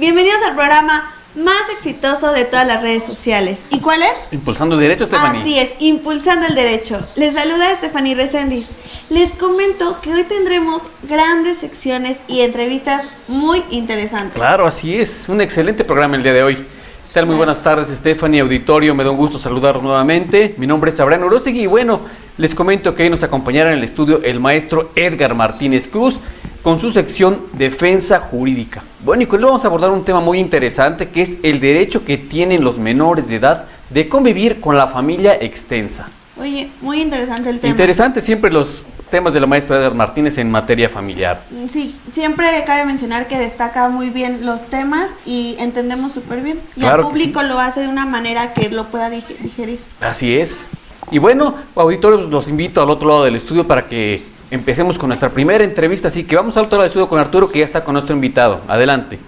Bienvenidos al programa más exitoso de todas las redes sociales. ¿Y cuál es? Impulsando el Derecho, Stephanie. Así es, Impulsando el Derecho. Les saluda Stephanie Reséndiz. Les comento que hoy tendremos grandes secciones y entrevistas muy interesantes. Claro, así es. Un excelente programa el día de hoy. ¿Qué tal? Muy buenas tardes, Stephanie, auditorio. Me da un gusto saludaros nuevamente. Mi nombre es Abraham Orozegui y bueno, les comento que hoy nos acompañará en el estudio el maestro Edgar Martínez Cruz con su sección Defensa Jurídica. Bueno, y con él vamos a abordar un tema muy interesante que es el derecho que tienen los menores de edad de convivir con la familia extensa. Oye, muy interesante el tema. Interesante siempre los temas de la maestra Edgar Martínez en materia familiar. Sí, siempre cabe mencionar que destaca muy bien los temas y entendemos súper bien. Y Claro el público sí lo hace de una manera que lo pueda digerir. Así es. Y bueno, auditores, los invito al otro lado del estudio para que empecemos con nuestra primera entrevista. Así que vamos al otro lado del estudio con Arturo, que ya está con nuestro invitado. Adelante.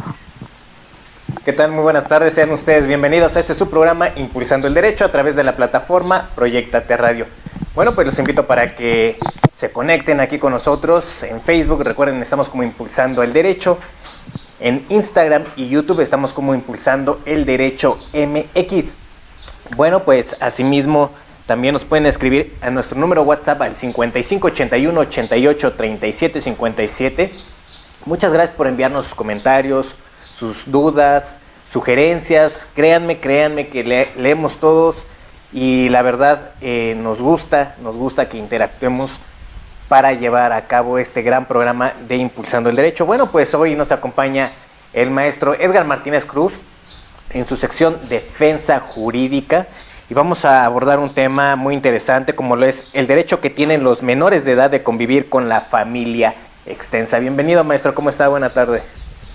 ¿Qué tal? Muy buenas tardes, sean ustedes bienvenidos a este su programa Impulsando el Derecho a través de la plataforma Proyectate Radio. Bueno, pues los invito para que se conecten aquí con nosotros en Facebook. Recuerden, estamos como Impulsando el Derecho. En Instagram y YouTube estamos como Impulsando el Derecho MX. Bueno, pues asimismo también nos pueden escribir a nuestro número WhatsApp al 5581 88 37 57. Muchas gracias por enviarnos sus comentarios, sus dudas, sugerencias. Créanme que leemos todos y la verdad nos gusta que interactuemos para llevar a cabo este gran programa de Impulsando el Derecho. Bueno, pues hoy nos acompaña el maestro Edgar Martínez Cruz en su sección Defensa Jurídica y vamos a abordar un tema muy interesante como lo es el derecho que tienen los menores de edad de convivir con la familia extensa. Bienvenido, maestro, ¿cómo está? Buena tarde.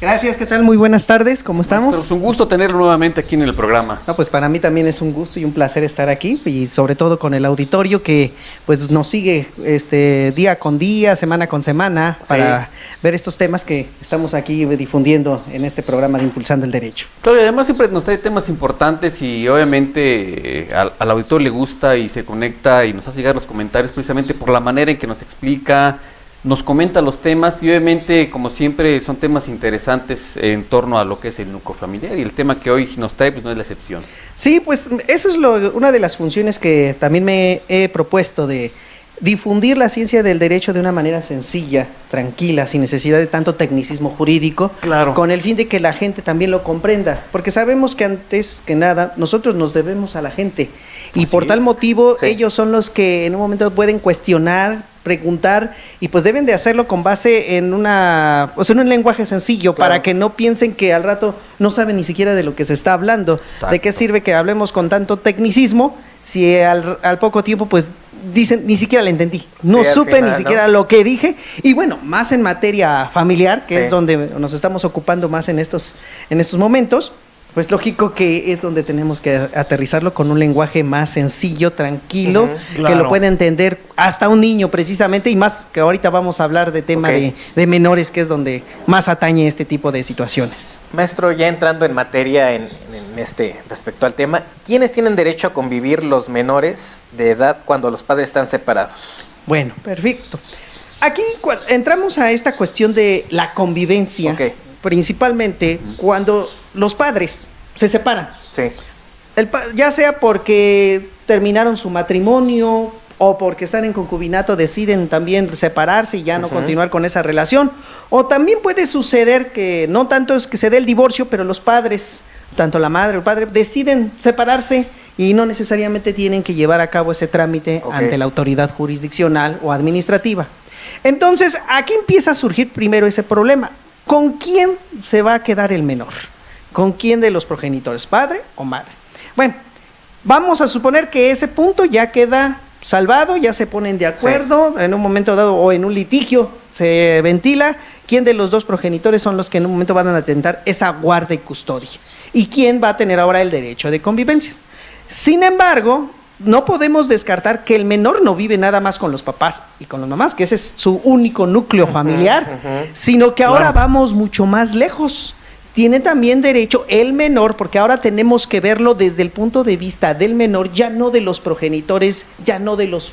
Gracias, ¿qué tal? Muy buenas tardes, ¿cómo estamos? Es un gusto tenerlo nuevamente aquí en el programa. No, pues para mí también es un gusto y un placer estar aquí y sobre todo con el auditorio que pues nos sigue día con día, semana con semana para ver estos temas que estamos aquí difundiendo en este programa de Impulsando el Derecho. Claro, y además siempre nos trae temas importantes y obviamente al auditor le gusta y se conecta y nos hace llegar los comentarios precisamente por la manera en que nos explica, nos comenta los temas y obviamente, como siempre, son temas interesantes en torno a lo que es el núcleo familiar y el tema que hoy nos trae pues no es la excepción. Sí, pues eso es una de las funciones que también me he propuesto de difundir la ciencia del derecho de una manera sencilla, tranquila, sin necesidad de tanto tecnicismo jurídico, Claro. con el fin de que la gente también lo comprenda, porque sabemos que antes que nada nosotros nos debemos a la gente y Así por tal es. motivo Sí. ellos son los que en un momento pueden cuestionar, preguntar y pues deben de hacerlo con base en un lenguaje sencillo, Claro. para que no piensen que al rato no saben ni siquiera de lo que se está hablando. Exacto. ¿De qué sirve que hablemos con tanto tecnicismo si al poco tiempo pues dicen ni siquiera le entendí, no Sí, al supe final, ni siquiera ¿no? lo que dije? Y bueno, más en materia familiar, que Sí. es donde nos estamos ocupando más en estos momentos, pues lógico que es donde tenemos que aterrizarlo con un lenguaje más sencillo, tranquilo, Ujú, que claro. lo pueda entender hasta un niño precisamente, y más que ahorita vamos a hablar de tema Ok. de menores, que es donde más atañe este tipo de situaciones. Maestro, ya entrando en materia respecto al tema, ¿quiénes tienen derecho a convivir los menores de edad cuando los padres están separados? Bueno, perfecto. Aquí entramos a esta cuestión de la convivencia, Ok. principalmente cuando los padres se separan. Sí. Ya sea porque terminaron su matrimonio o porque están en concubinato, deciden también separarse y ya no Ujú. continuar con esa relación. O también puede suceder que no tanto es que se dé el divorcio, pero los padres, tanto la madre o el padre, deciden separarse y no necesariamente tienen que llevar a cabo ese trámite Ok. ante la autoridad jurisdiccional o administrativa. Entonces, aquí empieza a surgir primero ese problema. ¿Con quién se va a quedar el menor? ¿Con quién de los progenitores, padre o madre? Bueno, vamos a suponer que ese punto ya queda salvado, ya se ponen de acuerdo, en un momento dado o en un litigio se ventila quién de los dos progenitores son los que en un momento van a atentar esa guarda y custodia y quién va a tener ahora el derecho de convivencia. Sin embargo, no podemos descartar que el menor no vive nada más con los papás y con las mamás, que ese es su único núcleo familiar, sino que ahora vamos mucho más lejos. Tiene también derecho el menor, porque ahora tenemos que verlo desde el punto de vista del menor, ya no de los progenitores, ya no de los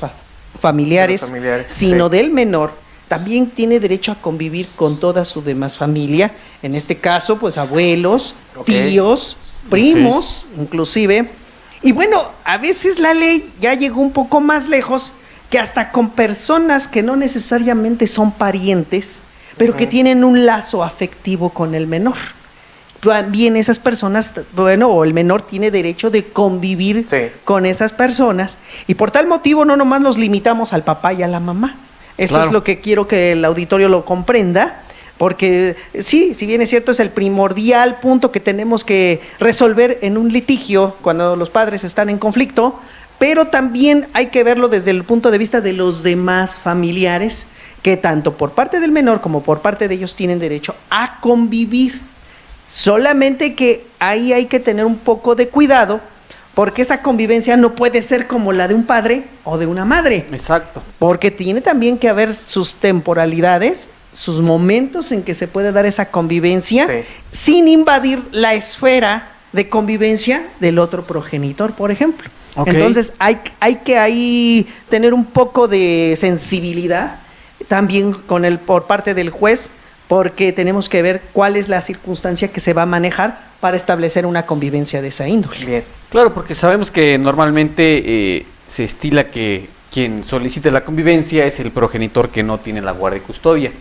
familiares, sino sí. del menor, también tiene derecho a convivir con toda su demás familia, en este caso, pues abuelos, tíos, primos, inclusive. Y bueno, a veces la ley ya llegó un poco más lejos, que hasta con personas que no necesariamente son parientes, pero que tienen un lazo afectivo con el menor. También esas personas, bueno, o el menor tiene derecho de convivir con esas personas, y por tal motivo no nomás nos limitamos al papá y a la mamá. Eso es lo que quiero que el auditorio lo comprenda, porque sí, si bien es cierto, es el primordial punto que tenemos que resolver en un litigio cuando los padres están en conflicto, pero también hay que verlo desde el punto de vista de los demás familiares, que tanto por parte del menor como por parte de ellos tienen derecho a convivir. Solamente que ahí hay que tener un poco de cuidado, porque esa convivencia no puede ser como la de un padre o de una madre. Exacto. Porque tiene también que haber sus temporalidades, sus momentos en que se puede dar esa convivencia, sin invadir la esfera de convivencia del otro progenitor, por ejemplo. Entonces hay que ahí tener un poco de sensibilidad también por parte del juez, porque tenemos que ver cuál es la circunstancia que se va a manejar para establecer una convivencia de esa índole. Bien. Claro, porque sabemos que normalmente se estila que quien solicite la convivencia es el progenitor que no tiene la guardia y custodia.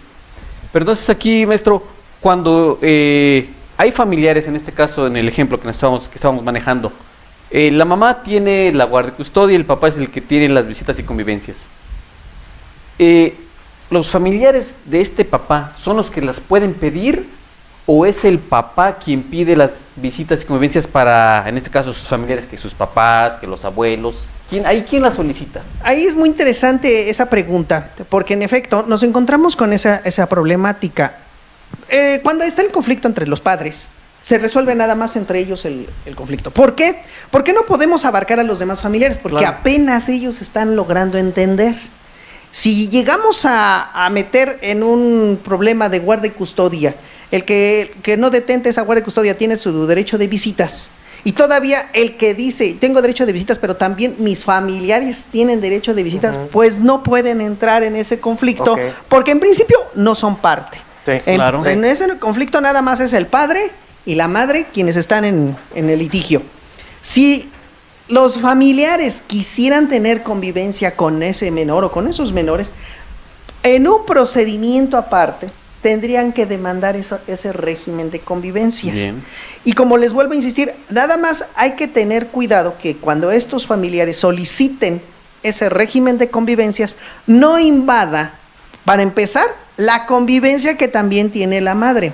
Pero entonces aquí, maestro, cuando hay familiares, en este caso, en el ejemplo que estábamos manejando, la mamá tiene la guardia y custodia y el papá es el que tiene las visitas y convivencias. ¿Los familiares de este papá son los que las pueden pedir o es el papá quien pide las visitas y convivencias para, en este caso, sus familiares, que sus papás, que los abuelos? ¿Quién la solicita? Ahí es muy interesante esa pregunta, porque en efecto nos encontramos con esa problemática. Cuando está el conflicto entre los padres, se resuelve nada más entre ellos el conflicto. ¿Por qué? Porque no podemos abarcar a los demás familiares, porque apenas ellos están logrando entender. Si llegamos a meter en un problema de guardia y custodia, el que no detente esa guardia y custodia tiene su derecho de visitas, y todavía el que dice, tengo derecho de visitas, pero también mis familiares tienen derecho de visitas, pues no pueden entrar en ese conflicto, porque en principio no son parte. En ese conflicto nada más es el padre y la madre quienes están en el litigio. Si los familiares quisieran tener convivencia con ese menor o con esos menores, en un procedimiento aparte, tendrían que demandar ese régimen de convivencias. Bien. Y como les vuelvo a insistir, nada más hay que tener cuidado que cuando estos familiares soliciten ese régimen de convivencias, no invada, para empezar, la convivencia que también tiene la madre.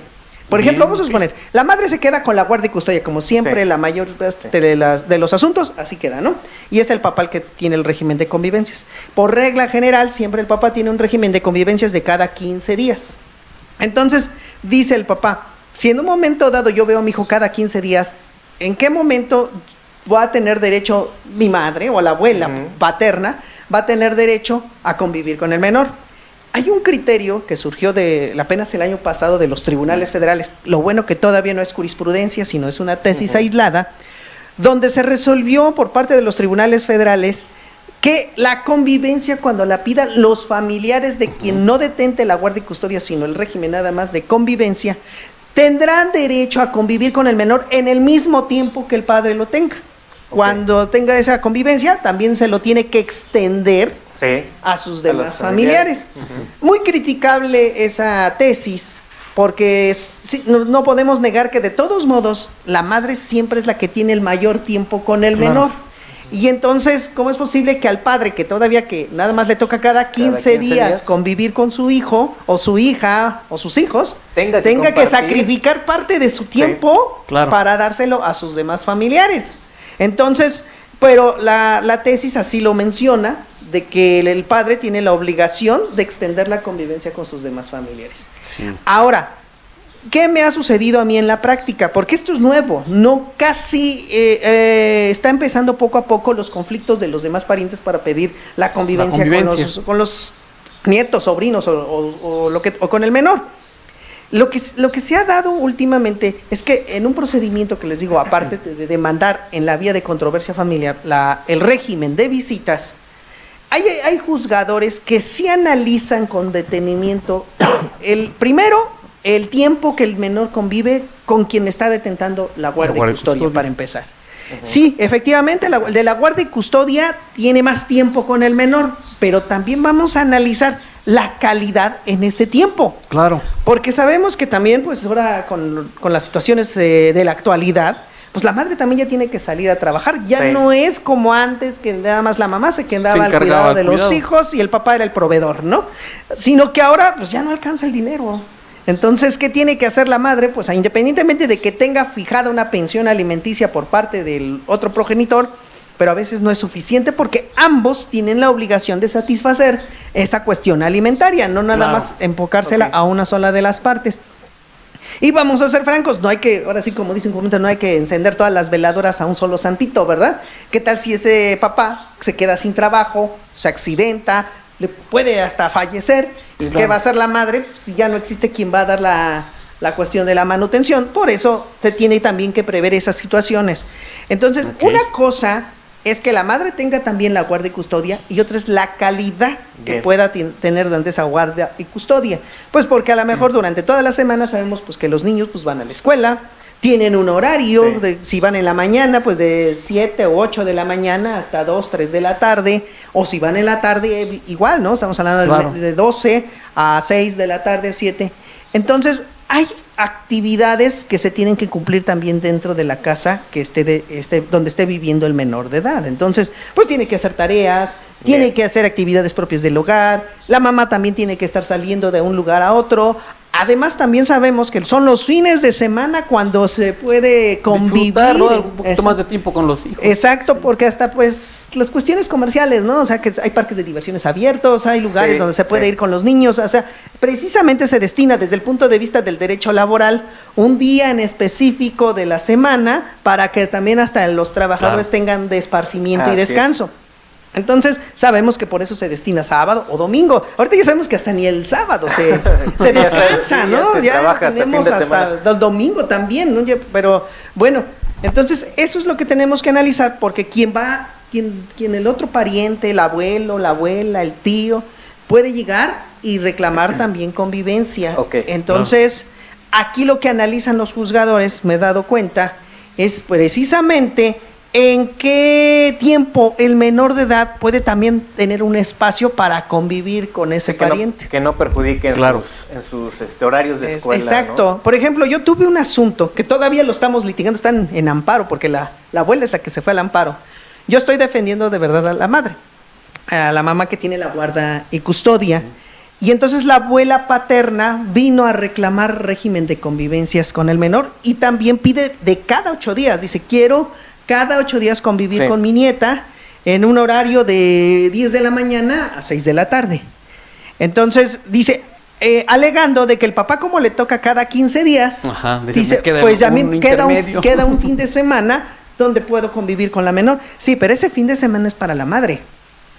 Por ejemplo, vamos a suponer, la madre se queda con la guardia y custodia, como siempre, la mayor de los asuntos, así queda, ¿no? Y es el papá el que tiene el régimen de convivencias. Por regla general, siempre el papá tiene un régimen de convivencias de cada 15 días. Entonces, dice el papá, si en un momento dado yo veo a mi hijo cada 15 días, ¿en qué momento va a tener derecho mi madre o la abuela paterna, va a tener derecho a convivir con el menor? Hay un criterio que surgió apenas el año pasado de los tribunales federales, lo bueno que todavía no es jurisprudencia, sino es una tesis aislada, donde se resolvió por parte de los tribunales federales que la convivencia, cuando la pidan los familiares de quien no detente la guardia y custodia, sino el régimen nada más de convivencia, tendrán derecho a convivir con el menor en el mismo tiempo que el padre lo tenga. Cuando tenga esa convivencia, también se lo tiene que extender a sus demás familiares. Muy criticable esa tesis, porque no podemos negar que de todos modos la madre siempre es la que tiene el mayor tiempo con el menor. Y entonces, ¿cómo es posible que al padre, que todavía que nada más le toca cada 15 días convivir con su hijo o su hija o sus hijos, tenga que sacrificar parte de su tiempo para dárselo a sus demás familiares? Entonces, pero la tesis así lo menciona, de que el padre tiene la obligación de extender la convivencia con sus demás familiares. Ahora, ¿qué me ha sucedido a mí en la práctica? Porque esto es nuevo, está empezando poco a poco los conflictos de los demás parientes para pedir la convivencia. Con los nietos, sobrinos o con el menor. Lo que se ha dado últimamente es que en un procedimiento que les digo, aparte de demandar en la vía de controversia familiar el régimen de visitas, hay juzgadores que sí analizan con detenimiento primero el tiempo que el menor convive con quien está detentando la guardia y custodia, para empezar. Sí, efectivamente, el de la guardia y custodia tiene más tiempo con el menor, pero también vamos a analizar la calidad en ese tiempo. Claro. Porque sabemos que también, pues ahora con las situaciones de la actualidad, pues la madre también ya tiene que salir a trabajar. Ya no es como antes, que nada más la mamá se quedaba al cuidado de los hijos y el papá era el proveedor, ¿no? Sino que ahora, pues ya no alcanza el dinero. Entonces, ¿qué tiene que hacer la madre? Pues independientemente de que tenga fijada una pensión alimenticia por parte del otro progenitor, pero a veces no es suficiente porque ambos tienen la obligación de satisfacer esa cuestión alimentaria, no nada más enfocársela a una sola de las partes. Y vamos a ser francos, no hay que, ahora sí como dicen, no hay que encender todas las veladoras a un solo santito, ¿verdad? ¿Qué tal si ese papá se queda sin trabajo, se accidenta, le puede hasta fallecer? ¿Y qué va a hacer la madre si ya no existe quien va a dar la cuestión de la manutención? Por eso se tiene también que prever esas situaciones. Entonces, una cosa es que la madre tenga también la guardia y custodia, y otra es la calidad que pueda tener durante esa guardia y custodia. Pues porque a lo mejor durante toda la semana sabemos pues que los niños pues van a la escuela, tienen un horario, si van en la mañana, pues de 7 o 8 de la mañana hasta 2, 3 de la tarde, o si van en la tarde, igual, ¿no? Estamos hablando de 12 a 6 de la tarde, 7. Entonces, hay actividades que se tienen que cumplir también dentro de la casa que donde esté viviendo el menor de edad. Entonces, pues tiene que hacer tareas, tiene que hacer actividades propias del hogar, la mamá también tiene que estar saliendo de un lugar a otro. Además, también sabemos que son los fines de semana cuando se puede convivir. Disfrutar, ¿no? Un poquito más de tiempo con los hijos. Exacto, porque hasta pues las cuestiones comerciales, ¿no? O sea, que hay parques de diversiones abiertos, hay lugares donde se puede ir con los niños, o sea, precisamente se destina desde el punto de vista del derecho laboral un día en específico de la semana para que también hasta los trabajadores tengan de esparcimiento y descanso. Entonces, sabemos que por eso se destina sábado o domingo. Ahorita ya sabemos que hasta ni el sábado se descansa, ¿no? Ya tenemos hasta el domingo también, ¿no? Pero bueno, entonces eso es lo que tenemos que analizar, porque quien el otro pariente, el abuelo, la abuela, el tío, puede llegar y reclamar también convivencia. Entonces, aquí lo que analizan los juzgadores, me he dado cuenta, es precisamente en qué tiempo el menor de edad puede también tener un espacio para convivir con ese pariente. Que no perjudique en sus horarios de escuela. Exacto. ¿No? Por ejemplo, yo tuve un asunto que todavía lo estamos litigando, están en amparo, porque la abuela es la que se fue al amparo. Yo estoy defendiendo de verdad a la madre, a la mamá que tiene la guarda y custodia. Y entonces la abuela paterna vino a reclamar régimen de convivencias con el menor y también pide de cada 8 días. Dice, quiero cada 8 días convivir con mi nieta en un horario de 10 de la mañana a 6 de la tarde. Entonces, dice, alegando de que el papá como le toca cada 15 días, dice, pues ya me queda un fin de semana donde puedo convivir con la menor. Sí, pero ese fin de semana es para la madre.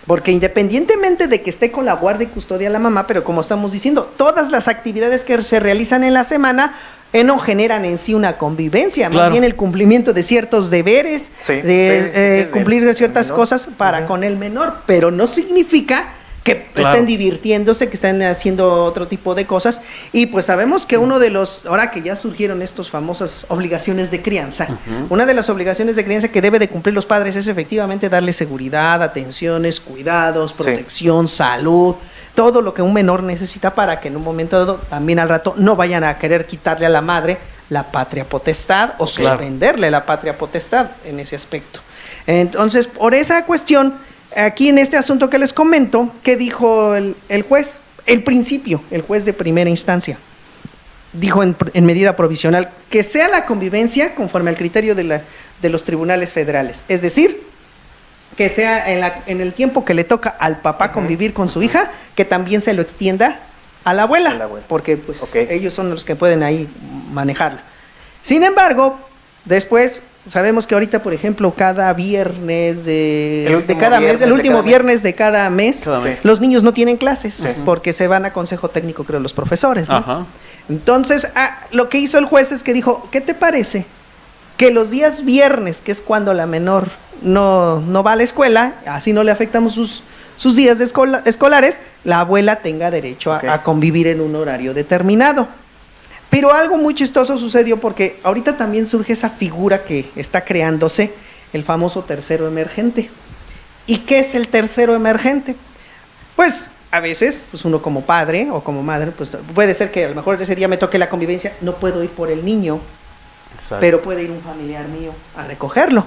Porque independientemente de que esté con la guardia y custodia la mamá, pero como estamos diciendo, todas las actividades que se realizan en la semana no generan en sí una convivencia, más bien el cumplimiento de ciertos deberes, cumplir ciertas cosas para con el menor, pero no significa que estén divirtiéndose, que estén haciendo otro tipo de cosas. Y pues sabemos que uno de los, ahora que ya surgieron estas famosas obligaciones de crianza, una de las obligaciones de crianza que debe de cumplir los padres es efectivamente darle seguridad, atenciones, cuidados, protección, salud, todo lo que un menor necesita para que en un momento dado, también al rato, no vayan a querer quitarle a la madre la patria potestad o suspenderle la patria potestad en ese aspecto. Entonces, por esa cuestión, aquí en este asunto que les comento, ¿qué dijo el juez? El juez de primera instancia, dijo en medida provisional que sea la convivencia conforme al criterio de los tribunales federales, es decir, que sea en el tiempo que le toca al papá convivir con su hija, que también se lo extienda a la abuela, porque pues ellos son los que pueden ahí manejarlo. Sin embargo, después sabemos que ahorita, por ejemplo, cada viernes de cada mes, el último viernes de cada mes, los niños no tienen clases porque se van a consejo técnico, creo, los profesores, ¿no? Entonces, lo que hizo el juez es que dijo, ¿qué te parece? Que los días viernes, que es cuando la menor no va a la escuela, así no le afectamos sus días de escolares, la abuela tenga derecho a convivir en un horario determinado. Pero algo muy chistoso sucedió porque ahorita también surge esa figura que está creándose, el famoso tercero emergente. ¿Y qué es el tercero emergente? Pues a veces, pues uno como padre o como madre, pues puede ser que a lo mejor ese día me toque la convivencia, no puedo ir por el niño, pero puede ir un familiar mío a recogerlo.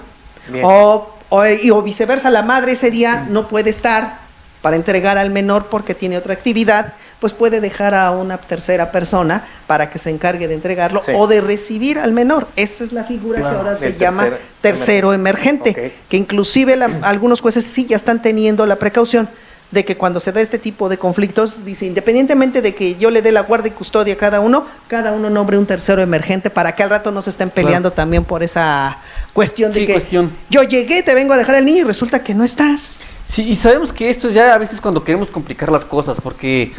O viceversa, la madre ese día no puede estar para entregar al menor porque tiene otra actividad, pues puede dejar a una tercera persona para que se encargue de entregarlo o de recibir al menor. Esa es la figura que ahora se llama tercero emergente, que inclusive algunos jueces sí ya están teniendo la precaución de que cuando se da este tipo de conflictos, dice, independientemente de que yo le dé la guardia y custodia a cada uno nombre un tercero emergente para que al rato no se estén peleando también por esa cuestión de que yo llegué, te vengo a dejar el niño y resulta que no estás. Sí, y sabemos que esto es ya a veces cuando queremos complicar las cosas, porque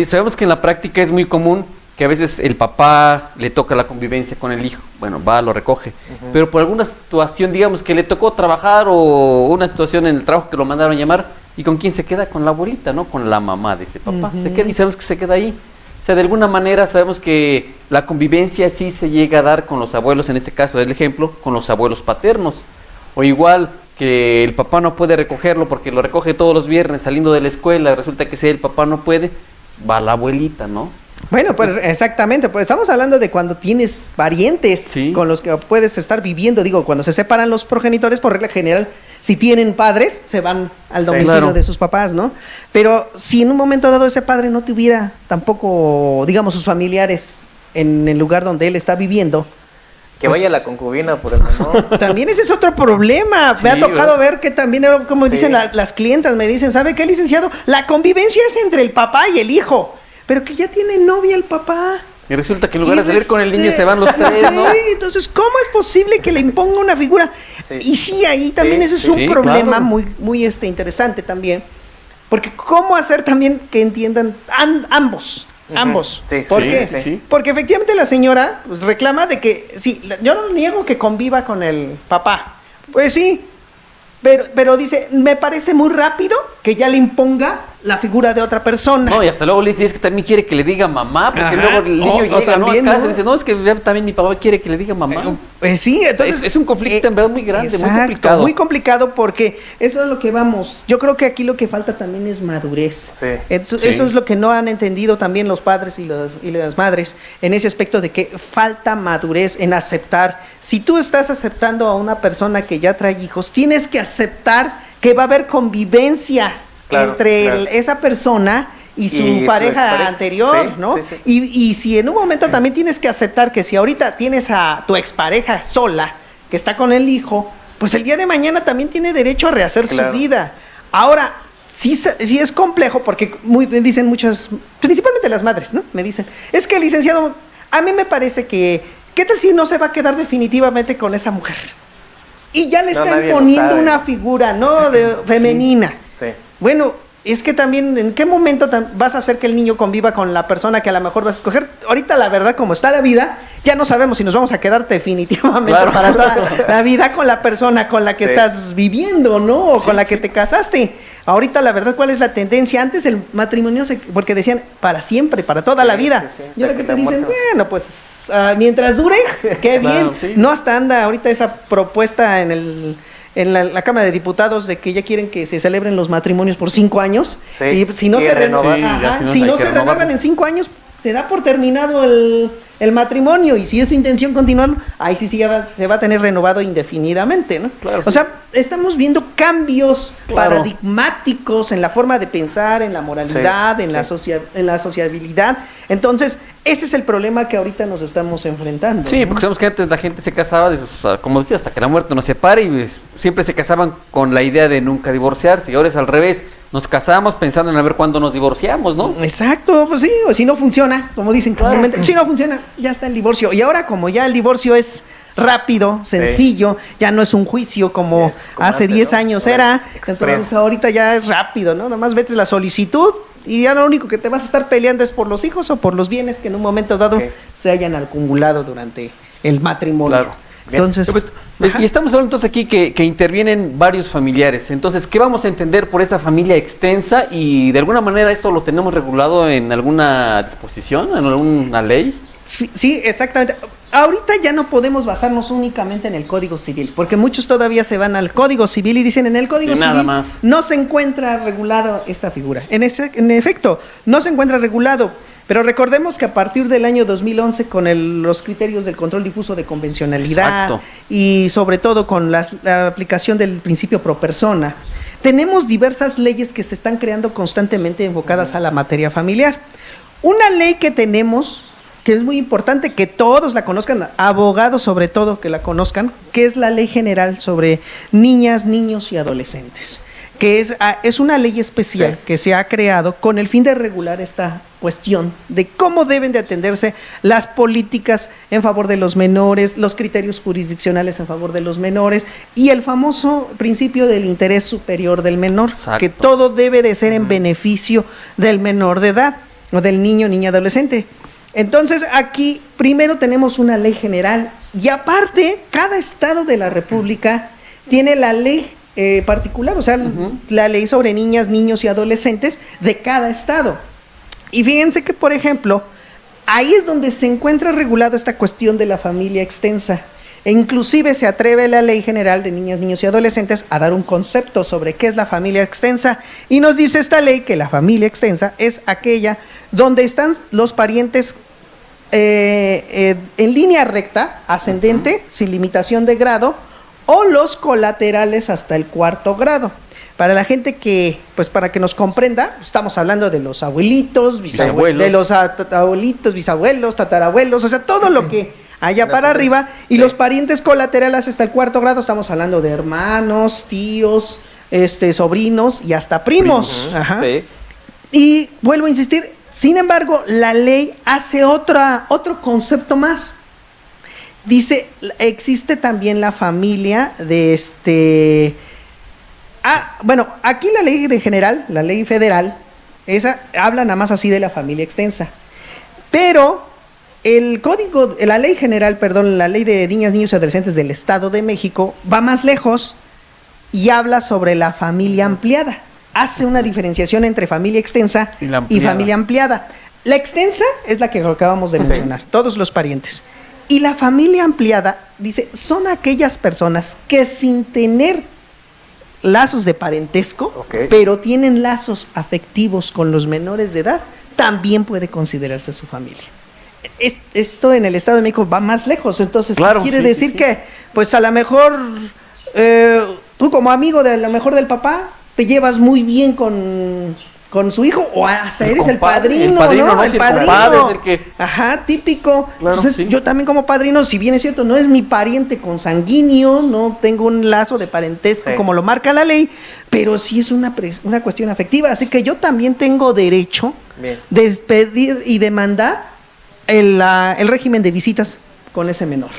sabemos que en la práctica es muy común que a veces el papá le toca la convivencia con el hijo, bueno, va, lo recoge, pero por alguna situación, digamos, que le tocó trabajar o una situación en el trabajo que lo mandaron llamar, ¿y con quién se queda? Con la abuelita, ¿no? Con la mamá de ese papá, se queda y sabemos que se queda ahí. O sea, de alguna manera sabemos que la convivencia sí se llega a dar con los abuelos, en este caso del ejemplo, con los abuelos paternos, o igual que el papá no puede recogerlo porque lo recoge todos los viernes saliendo de la escuela, resulta que si el papá no puede, va la abuelita, ¿no? Bueno, pues exactamente, pues estamos hablando de cuando tienes parientes con los que puedes estar viviendo, digo, cuando se separan los progenitores, por regla general, si tienen padres, se van al domicilio de sus papás, ¿no? Pero si en un momento dado ese padre no tuviera tampoco, digamos, sus familiares en el lugar donde él está viviendo, que vaya la concubina por el menor. También ese es otro problema. Me ha tocado ver que también, como dicen las clientas, me dicen, ¿sabe qué, licenciado? La convivencia es entre el papá y el hijo, pero que ya tiene novia el papá. Y resulta que en lugar de salir con el niño se van los tres, ¿no? Entonces, ¿cómo es posible que le imponga una figura? Y sí, ahí también eso es un problema muy interesante también, porque ¿cómo hacer también que entiendan ambos? ¿Por qué? Porque efectivamente la señora pues reclama de que yo no niego que conviva con el papá, pues sí, pero dice, me parece muy rápido que ya le imponga la figura de otra persona. No, y hasta luego le dice, es que también quiere que le diga mamá, porque luego el niño llega también, a casa y dice, no, es que ya también mi papá quiere que le diga mamá. Pues sí, entonces... Es un conflicto en verdad muy grande, exacto, muy complicado. Muy complicado porque eso es lo que vamos. Yo creo que aquí lo que falta también es madurez. Eso es lo que no han entendido también los padres y las madres en ese aspecto de que falta madurez en aceptar. Si tú estás aceptando a una persona que ya trae hijos, tienes que aceptar que va a haber convivencia entre esa persona y su pareja anterior, ¿no? Y si en un momento también tienes que aceptar que si ahorita tienes a tu expareja sola, que está con el hijo, pues el día de mañana también tiene derecho a rehacer su vida. Ahora, sí es complejo porque dicen muchas, principalmente las madres, ¿no? Me dicen, es que licenciado, a mí me parece que, ¿qué tal si no se va a quedar definitivamente con esa mujer? Y ya le está imponiendo una figura, ¿no? Femenina. Bueno, es que también, ¿en qué momento vas a hacer que el niño conviva con la persona que a lo mejor vas a escoger? Ahorita, la verdad, como está la vida, ya no sabemos si nos vamos a quedar definitivamente para toda la vida con la persona con la que estás viviendo, ¿no? O con la que te casaste. Ahorita, la verdad, ¿cuál es la tendencia? Antes el matrimonio, porque decían para siempre, para toda la vida. Y ahora que te dicen, bueno, pues mientras dure, qué bien. No hasta anda ahorita esa propuesta en la Cámara de Diputados de que ya quieren que se celebren los matrimonios por 5 años y si no se renuevan en 5 años se da por terminado el matrimonio y si es su intención continuarlo, ahí sí se va a tener renovado indefinidamente, ¿no? O sea, estamos viendo cambios paradigmáticos en la forma de pensar, en la moralidad, en la sociabilidad. Entonces, ese es el problema que ahorita nos estamos enfrentando. Sí, porque sabemos que antes la gente se casaba, como decía, hasta que la muerte nos separe y siempre se casaban con la idea de nunca divorciarse y ahora es al revés. Nos casamos pensando en a ver cuándo nos divorciamos, ¿no? Exacto, pues sí, o si no funciona, como dicen comúnmente, si no funciona, ya está el divorcio. Y ahora como ya el divorcio es rápido, sencillo, ya no es un juicio como hace 10 años era, entonces ahorita ya es rápido, ¿no? Nomás metes la solicitud y ya lo único que te vas a estar peleando es por los hijos o por los bienes que en un momento dado se hayan acumulado durante el matrimonio. Bien. Entonces, Pues, ajá. y estamos hablando entonces aquí que intervienen varios familiares. Entonces, ¿qué vamos a entender por esa familia extensa? Y de alguna manera esto lo tenemos regulado en alguna disposición, en alguna ley. Sí, exactamente. Ahorita ya no podemos basarnos únicamente en el Código Civil, porque muchos todavía se van al Código Civil y dicen en el Código Y nada Civil más. no se encuentra regulado esta figura. En efecto, no se encuentra regulado, pero recordemos que a partir del año 2011 con los criterios del control difuso de convencionalidad Exacto. y sobre todo con la aplicación del principio pro persona, tenemos diversas leyes que se están creando constantemente enfocadas a la materia familiar. Una ley que tenemos que es muy importante que todos la conozcan, abogados sobre todo que la conozcan, que es la Ley General sobre Niñas, Niños y Adolescentes, que es una ley especial que se ha creado con el fin de regular esta cuestión de cómo deben de atenderse las políticas en favor de los menores, los criterios jurisdiccionales en favor de los menores y el famoso principio del interés superior del menor, Exacto. que todo debe de ser en beneficio del menor de edad o del niño, niña, adolescente. Entonces aquí primero tenemos una ley general y aparte cada estado de la República tiene la ley particular, o sea, la ley sobre niñas, niños y adolescentes de cada estado. Y fíjense que, por ejemplo, ahí es donde se encuentra regulada esta cuestión de la familia extensa. E inclusive se atreve la Ley General de Niñas, Niños y Adolescentes a dar un concepto sobre qué es la familia extensa. Y nos dice esta ley que la familia extensa es aquella donde están los parientes en línea recta, ascendente, sin limitación de grado, o los colaterales hasta el 4º grado. Para la gente que, pues para que nos comprenda, estamos hablando de los abuelitos, Bisabuelos. de los abuelitos, bisabuelos, tatarabuelos, o sea, todo lo que haya para arriba, y los parientes colaterales hasta el 4º grado, estamos hablando de hermanos, tíos, sobrinos y hasta primos. Ajá. Sí. Y vuelvo a insistir, sin embargo, la ley hace otro concepto más. Dice, existe también la familia de bueno, aquí la ley de general, la ley federal, esa habla nada más así de la familia extensa. Pero la ley general, perdón, la ley de niñas, niños y adolescentes del Estado de México va más lejos y habla sobre la familia ampliada. Hace una diferenciación entre familia extensa y familia ampliada. La extensa es la que acabamos de mencionar, todos los parientes. Y la familia ampliada, dice, son aquellas personas que sin tener lazos de parentesco, pero tienen lazos afectivos con los menores de edad, también puede considerarse su familia. Esto en el Estado de México va más lejos, entonces claro, quiere decir que, pues a lo mejor, tú como amigo de a lo mejor del papá, te llevas muy bien con su hijo, o hasta eres el padrino, ¿no? El padrino. Es el que... Ajá, típico. Claro, Entonces, sí. yo también como padrino, si bien es cierto, no es mi pariente consanguíneo, no tengo un lazo de parentesco como lo marca la ley, pero sí es una cuestión afectiva. Así que yo también tengo derecho de pedir y demandar el régimen de visitas con ese menor.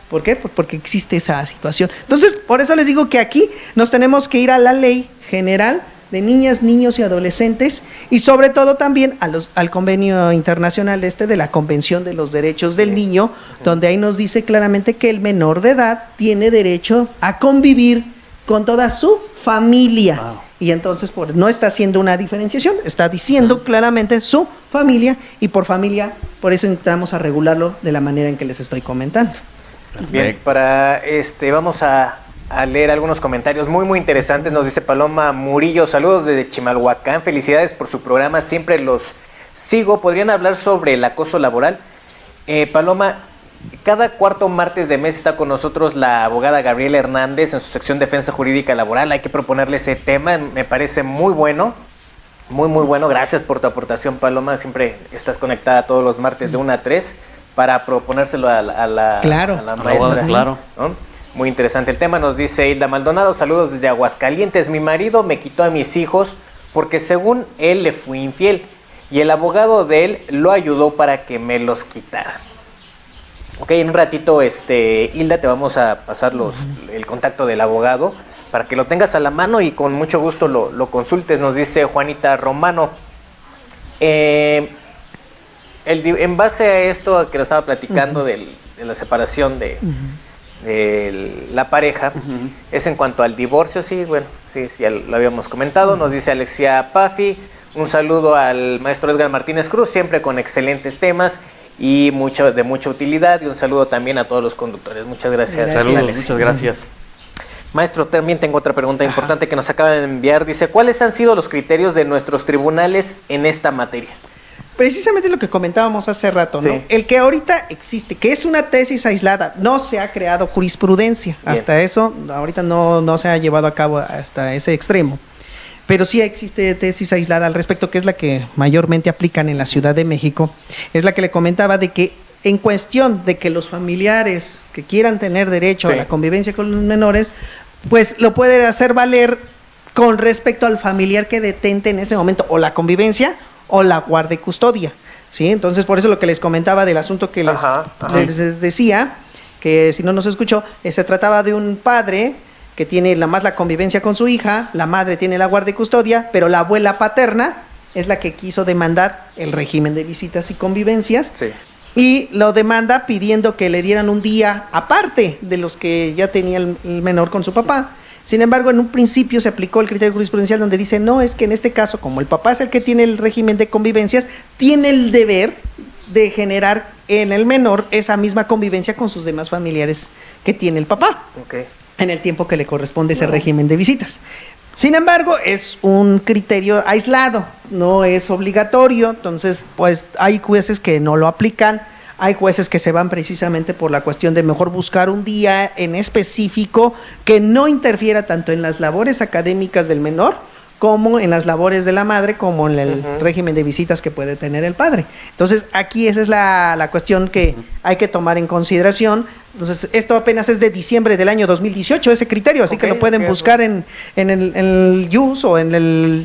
¿Por qué? Porque existe esa situación. Entonces, por eso les digo que aquí nos tenemos que ir a la ley general de niñas, niños y adolescentes, y sobre todo también al convenio internacional de la Convención de los Derechos del Niño, donde ahí nos dice claramente que el menor de edad tiene derecho a convivir con toda su familia. Wow. Y entonces no está haciendo una diferenciación, está diciendo claramente su familia, y por familia, por eso entramos a regularlo de la manera en que les estoy comentando. Bien, vamos a leer algunos comentarios muy interesantes. Nos dice Paloma Murillo, saludos desde Chimalhuacán, felicidades por su programa, siempre los sigo. ¿Podrían hablar sobre el acoso laboral? Paloma, cada cuarto martes de mes está con nosotros la abogada Gabriela Hernández en su sección Defensa Jurídica Laboral. Hay que proponerle ese tema, me parece muy bueno, muy bueno. Gracias por tu aportación, Paloma, siempre estás conectada todos los martes de 1 a 3 para proponérselo a la maestra. Claro. ¿No? Muy interesante el tema. Nos dice Hilda Maldonado, saludos desde Aguascalientes. Mi marido me quitó a mis hijos porque según él le fui infiel y el abogado de él lo ayudó para que me los quitara. Ok, en un ratito, Hilda, te vamos a pasar el contacto del abogado para que lo tengas a la mano y con mucho gusto lo consultes. Nos dice Juanita Romano, en base a esto que nos estaba platicando de la separación la pareja, es en cuanto al divorcio. Sí, bueno, sí, ya lo habíamos comentado. Nos dice Alexia Paffi, un saludo al maestro Edgar Martínez Cruz, siempre con excelentes temas y de mucha utilidad, y un saludo también a todos los conductores. Muchas gracias. Saludos, Alex. muchas gracias. Maestro, también tengo otra pregunta importante que nos acaba de enviar. Dice, ¿cuáles han sido los criterios de nuestros tribunales en esta materia? Precisamente lo que comentábamos hace rato, ¿no? Sí. El que ahorita existe, que es una tesis aislada, no se ha creado jurisprudencia. Bien. Hasta eso, ahorita no se ha llevado a cabo hasta ese extremo. Pero sí existe tesis aislada al respecto, que es la que mayormente aplican en la Ciudad de México. Es la que le comentaba de que en cuestión de que los familiares que quieran tener derecho Sí. a la convivencia con los menores, pues lo puede hacer valer con respecto al familiar que detente en ese momento o la convivencia o la guarda y custodia, ¿sí? Entonces, por eso lo que les comentaba del asunto que les decía, que si no nos escuchó, se trataba de un padre que tiene la convivencia con su hija, la madre tiene la guarda y custodia, pero la abuela paterna es la que quiso demandar el régimen de visitas y convivencias, Sí. y lo demanda pidiendo que le dieran un día aparte de los que ya tenía el menor con su papá. Sin embargo, en un principio se aplicó el criterio jurisprudencial donde dice, no, es que en este caso, como el papá es el que tiene el régimen de convivencias, tiene el deber de generar en el menor esa misma convivencia con sus demás familiares que tiene el papá, Okay. en el tiempo que le corresponde ese régimen de visitas. Sin embargo, es un criterio aislado, no es obligatorio, entonces pues hay jueces que no lo aplican, hay jueces que se van precisamente por la cuestión de mejor buscar un día en específico que no interfiera tanto en las labores académicas del menor como en las labores de la madre, como en el régimen de visitas que puede tener el padre. Entonces, aquí esa es la cuestión que hay que tomar en consideración. Entonces, esto apenas es de diciembre del año 2018, ese criterio, así que lo pueden buscar en el YUS o en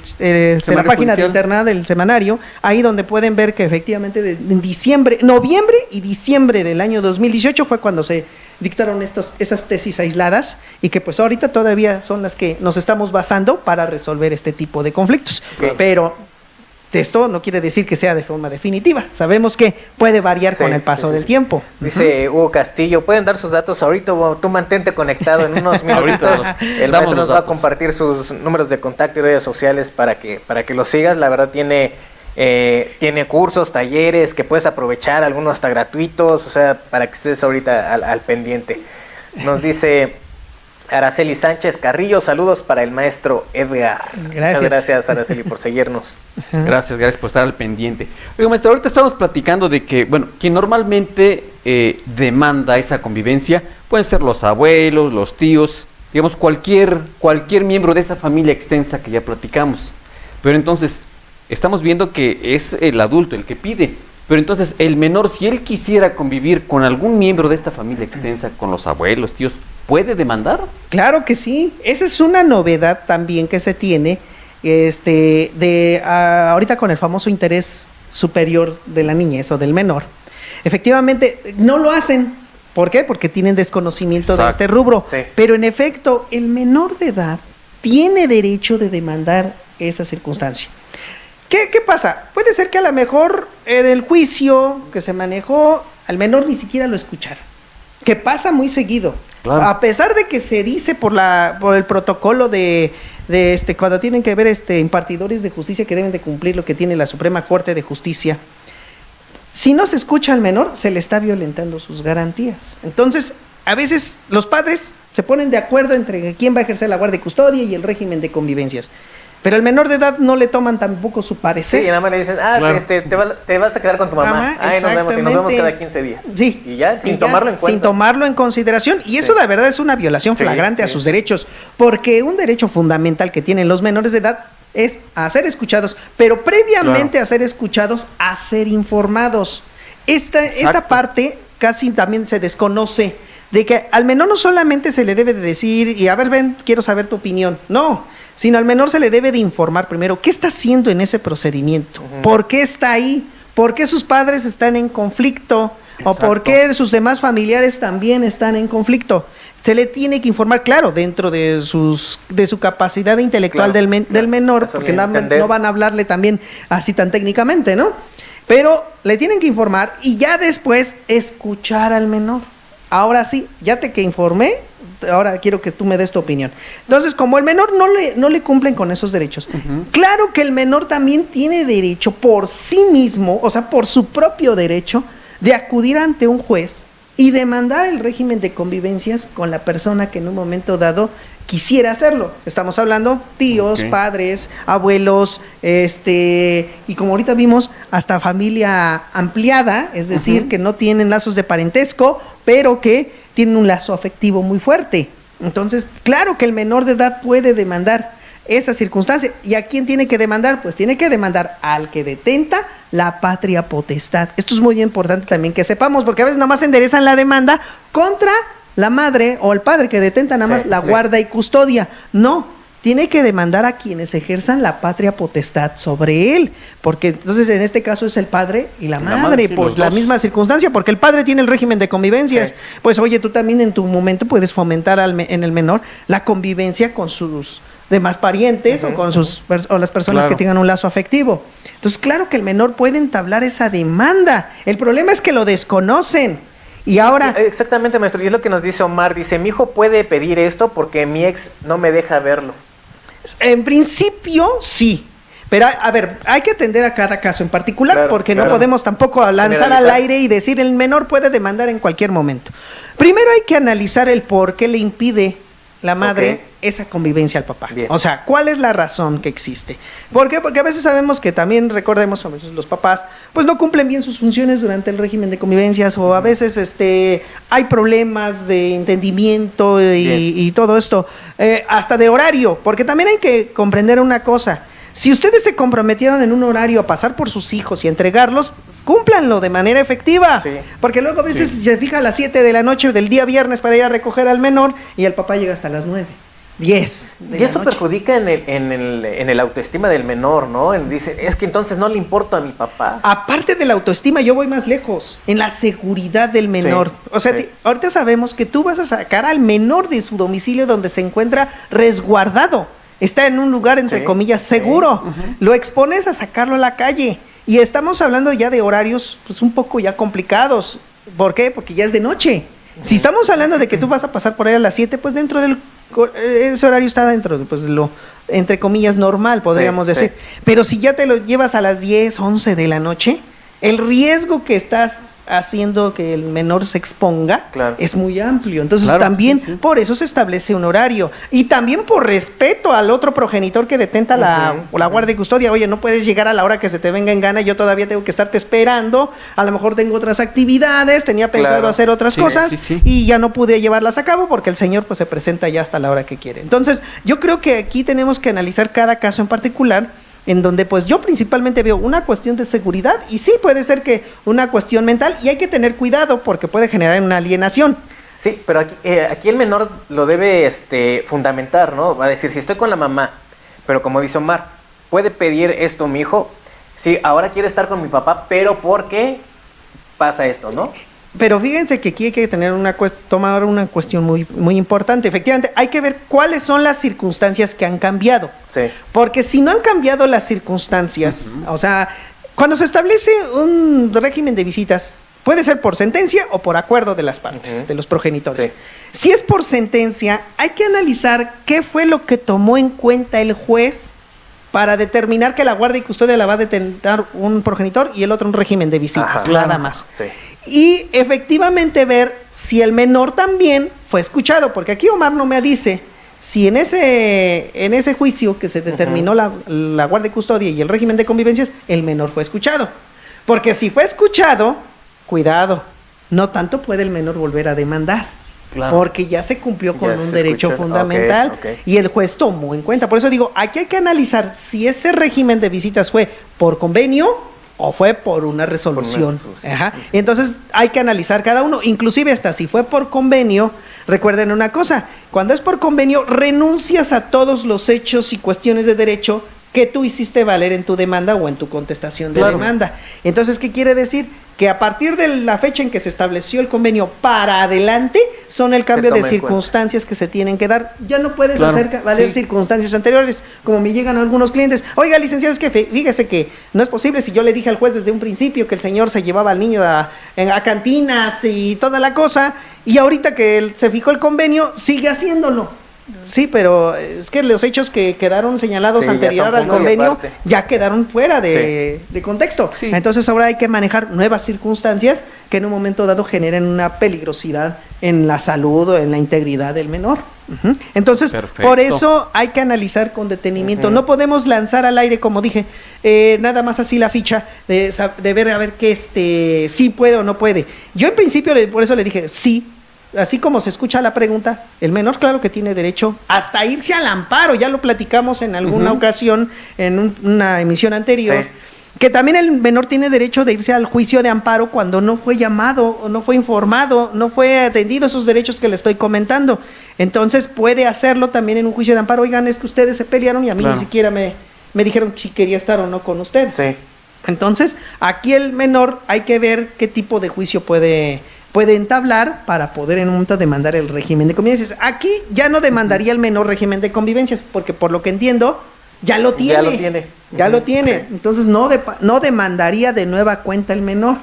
la página de internet del semanario, ahí donde pueden ver que efectivamente en noviembre y diciembre del año 2018 fue cuando se dictaron esas tesis aisladas y que pues ahorita todavía son las que nos estamos basando para resolver este tipo de conflictos. Okay. Pero esto no quiere decir que sea de forma definitiva. Sabemos que puede variar con el paso del tiempo. Dice Hugo Castillo, ¿pueden dar sus datos ahorita? O tú mantente conectado en unos minutitos. El damos maestro los nos va a datos. compartir sus números de contacto y redes sociales para que los sigas. La verdad tiene cursos, talleres que puedes aprovechar, algunos hasta gratuitos, o sea, para que estés ahorita al pendiente. Nos dice Araceli Sánchez Carrillo, saludos para el maestro Edgar. Gracias. Muchas gracias, Araceli, por seguirnos. Gracias por estar al pendiente. Oiga, maestro, ahorita estamos platicando de que, bueno, quien normalmente demanda esa convivencia pueden ser los abuelos, los tíos, digamos, cualquier miembro de esa familia extensa que ya platicamos. Pero entonces, estamos viendo que es el adulto el que pide. Pero entonces, el menor, si él quisiera convivir con algún miembro de esta familia extensa, con los abuelos, tíos, ¿puede demandar? Claro que sí, esa es una novedad también que se tiene, ahorita con el famoso interés superior de la niñez o del menor. Efectivamente, no lo hacen. ¿Por qué? Porque tienen desconocimiento de este rubro. Sí. Pero en efecto, el menor de edad tiene derecho de demandar esa circunstancia. ¿Qué pasa? Puede ser que a lo mejor en el juicio que se manejó, al menor ni siquiera lo escucharon. Que pasa muy seguido. Claro. A pesar de que se dice por el protocolo de cuando tienen que ver impartidores de justicia que deben de cumplir lo que tiene la Suprema Corte de Justicia, si no se escucha al menor, se le está violentando sus garantías. Entonces, a veces los padres se ponen de acuerdo entre quién va a ejercer la guardia y custodia y el régimen de convivencias. Pero al menor de edad no le toman tampoco su parecer. Sí, y nada más le dicen, Claro. te vas a quedar con tu mamá. Ay, nos vemos, y nos vemos cada 15 días. Sí. Y ya, sin tomarlo en cuenta. Sin tomarlo en consideración. Y eso Sí. de verdad es una violación Sí, flagrante a sí. sus derechos. Porque un derecho fundamental que tienen los menores de edad es a ser escuchados. Pero previamente a ser escuchados, a ser informados. Esta parte casi también se desconoce. De que al menor no solamente se le debe de decir, y a ver, ven, quiero saber tu opinión. No, sino al menor se le debe de informar primero qué está haciendo en ese procedimiento, por qué está ahí, por qué sus padres están en conflicto, o por qué sus demás familiares también están en conflicto. Se le tiene que informar, claro, dentro de su capacidad intelectual Claro, del menor, eso porque de entender. no van a hablarle también así tan técnicamente, ¿no? Pero le tienen que informar y ya después escuchar al menor. ahora sí, ya te que informé, ahora quiero que tú me des tu opinión. Entonces, como el menor no le cumplen con esos derechos, claro que el menor también tiene derecho por sí mismo, o sea, por su propio derecho, de acudir ante un juez y demandar el régimen de convivencias con la persona que en un momento dado quisiera hacerlo. Estamos hablando tíos, padres, abuelos, y como ahorita vimos, hasta familia ampliada, es decir, que no tienen lazos de parentesco, pero que tienen un lazo afectivo muy fuerte. Entonces, claro que el menor de edad puede demandar esa circunstancia. ¿Y a quién tiene que demandar? Pues tiene que demandar al que detenta la patria potestad. Esto es muy importante también que sepamos, porque a veces nada más enderezan la demanda contra la madre o el padre que detenta nada más la guarda y custodia. No, tiene que demandar a quienes ejerzan la patria potestad sobre él, porque entonces en este caso es el padre y la madre, sí, por la misma circunstancia, porque el padre tiene el régimen de convivencias. Pues oye, tú también en tu momento puedes fomentar en el menor la convivencia con sus demás parientes o con o las personas que tengan un lazo afectivo. Entonces, claro que el menor puede entablar esa demanda. El problema es que lo desconocen. Y ahora... Exactamente, maestro, y es lo que nos dice Omar, dice, mi hijo puede pedir esto porque mi ex no me deja verlo. En principio, sí. Pero, a ver, hay que atender a cada caso en particular, porque no podemos tampoco lanzar al aire y decir el menor puede demandar en cualquier momento. Primero hay que analizar el por qué le impide la madre esa convivencia al papá. Bien. O sea, ¿cuál es la razón que existe? ¿Por qué? Porque a veces sabemos que también, recordemos, a veces los papás pues no cumplen bien sus funciones durante el régimen de convivencias, o a veces hay problemas de entendimiento y todo esto, hasta de horario, porque también hay que comprender una cosa. Si ustedes se comprometieron en un horario a pasar por sus hijos y entregarlos, cúmplanlo de manera efectiva. Sí. Porque luego a veces se fija a las 7 de la noche del día viernes para ir a recoger al menor y el papá llega hasta las 9, 10 de y eso perjudica en el autoestima del menor, ¿no? Dice, es que entonces no le importa a mi papá. Aparte de la autoestima, yo voy más lejos, en la seguridad del menor. O sea, ahorita sabemos que tú vas a sacar al menor de su domicilio donde se encuentra resguardado. Está en un lugar, entre comillas, seguro. Lo expones a sacarlo a la calle. Y estamos hablando ya de horarios pues un poco ya complicados. ¿Por qué? Porque ya es de noche. Si estamos hablando de que tú vas a pasar por ahí a las 7, pues dentro del... ese horario está dentro de pues, lo, entre comillas, normal, podríamos decir. Pero si ya te lo llevas a las 10, 11 de la noche, el riesgo que estás haciendo que el menor se exponga es muy amplio. Entonces también por eso se establece un horario. Y también por respeto al otro progenitor que detenta la guardia y custodia. Oye, no puedes llegar a la hora que se te venga en gana, yo todavía tengo que estarte esperando, a lo mejor tengo otras actividades, tenía pensado hacer otras cosas y ya no pude llevarlas a cabo porque el señor pues se presenta ya hasta la hora que quiere. Entonces yo creo que aquí tenemos que analizar cada caso en particular, en donde pues yo principalmente veo una cuestión de seguridad y sí puede ser que una cuestión mental, y hay que tener cuidado porque puede generar una alienación. Sí, pero aquí el menor lo debe fundamentar, ¿no? Va a decir, si estoy con la mamá, pero como dice Omar, ¿puede pedir esto mi hijo? Sí, ahora quiero estar con mi papá, pero ¿por qué pasa esto, no? Pero fíjense que aquí hay que tener tomar una cuestión muy, muy importante. Efectivamente, hay que ver cuáles son las circunstancias que han cambiado. Sí. Porque si no han cambiado las circunstancias, o sea, cuando se establece un régimen de visitas, puede ser por sentencia o por acuerdo de las partes, de los progenitores. Sí. Si es por sentencia, hay que analizar qué fue lo que tomó en cuenta el juez para determinar que la guardia y custodia la va a detentar un progenitor y el otro un régimen de visitas, nada más. Sí. Y efectivamente ver si el menor también fue escuchado, porque aquí Omar no me dice si en ese juicio que se determinó la guardia y custodia y el régimen de convivencias, el menor fue escuchado. Porque si fue escuchado, cuidado, no tanto puede el menor volver a demandar. Claro. Porque ya se cumplió con un derecho fundamental y el juez tomó en cuenta. Por eso digo, aquí hay que analizar si ese régimen de visitas fue por convenio o fue por una resolución. Entonces hay que analizar cada uno, inclusive hasta si fue por convenio. Recuerden una cosa, cuando es por convenio renuncias a todos los hechos y cuestiones de derecho que tú hiciste valer en tu demanda o en tu contestación de Claro. demanda. Entonces, ¿qué quiere decir? Que a partir de la fecha en que se estableció el convenio para adelante, son el cambio de toma en cuenta. circunstancias que se tienen que dar. Ya no puedes Claro, hacer valer sí. circunstancias anteriores, como me llegan algunos clientes. Oiga, licenciado, es que fíjese que no es posible si yo le dije al juez desde un principio que el señor se llevaba al niño a cantinas y toda la cosa, y ahorita que se fijó el convenio, sigue haciéndolo. Sí, pero es que los hechos que quedaron señalados Sí, ya anterior son al punto y convenio aparte. ya quedaron fuera de contexto. Sí. Entonces ahora hay que manejar nuevas circunstancias que en un momento dado generen una peligrosidad en la salud o en la integridad del menor. Ujú. Entonces, Perfecto. por eso hay que analizar con detenimiento. Ujú. No podemos lanzar al aire, como dije, nada más así la ficha de ver a ver qué sí puede o no puede. Yo en principio por eso le dije sí. Así como se escucha la pregunta, el menor claro que tiene derecho hasta irse al amparo, ya lo platicamos en alguna Ujú. ocasión en una emisión anterior, Sí. que también el menor tiene derecho de irse al juicio de amparo cuando no fue llamado, o no fue informado, no fue atendido esos derechos que le estoy comentando. Entonces puede hacerlo también en un juicio de amparo. Oigan, es que ustedes se pelearon y a mí Claro. ni siquiera me dijeron si quería estar o no con ustedes. Sí. Entonces, aquí el menor hay que ver qué tipo de juicio puede entablar para poder en un momento demandar el régimen de convivencias. Aquí ya no demandaría el menor régimen de convivencias, porque por lo que entiendo, ya lo tiene. Ya lo tiene. Ya lo Ujú. tiene. Sí. Entonces no demandaría de nueva cuenta el menor.